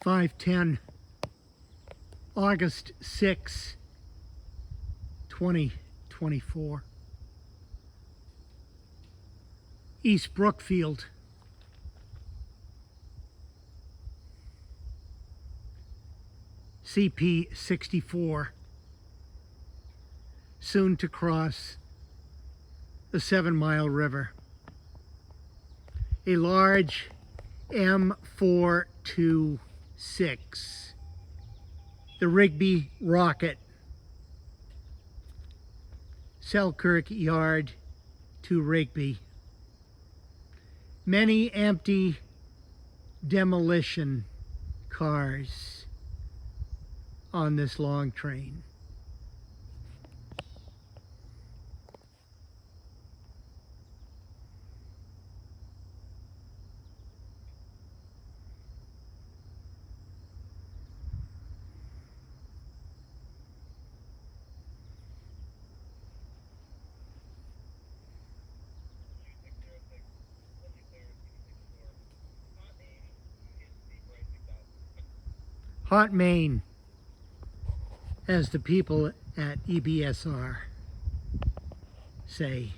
5:10, August 6, 2024. East Brookfield. CP 64, soon to cross the 7-mile river. A large M426, the Rigby rocket, Selkirk Yard to Rigby. Many empty demolition cars on this long train. Hot Main, as the people at EBSR say.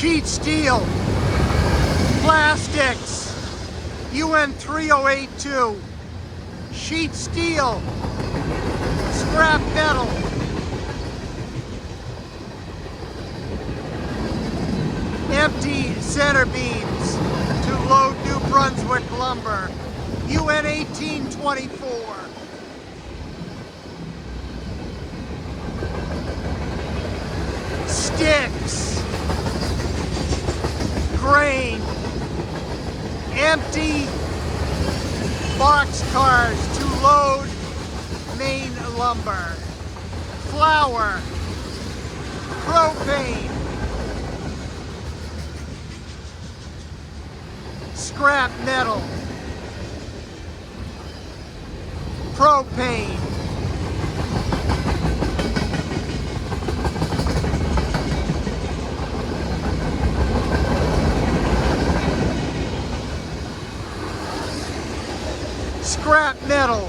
Sheet steel, plastics, UN 3082, sheet steel, scrap metal, empty center beams to load New Brunswick lumber, UN 1824. Sticks, grain, empty box cars to load main lumber, flour, propane, scrap metal, propane, scrap metal.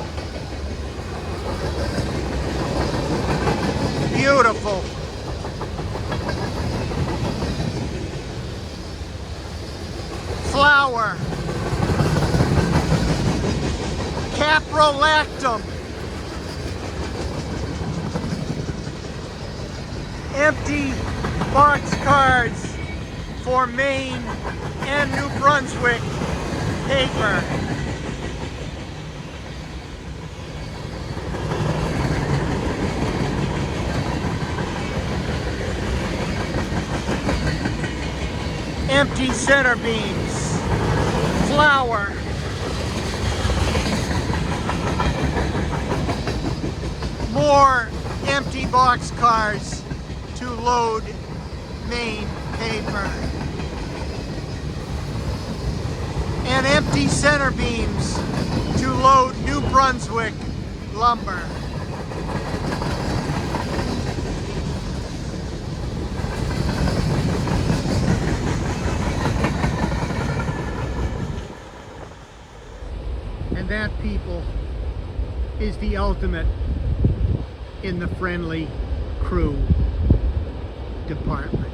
Beautiful. Flour. Caprolactam. Empty box cars for Maine and New Brunswick paper. Empty center beams, flour, more empty box cars to load Maine paper, and empty center beams to load New Brunswick lumber. And that, people, is the ultimate in the friendly crew department.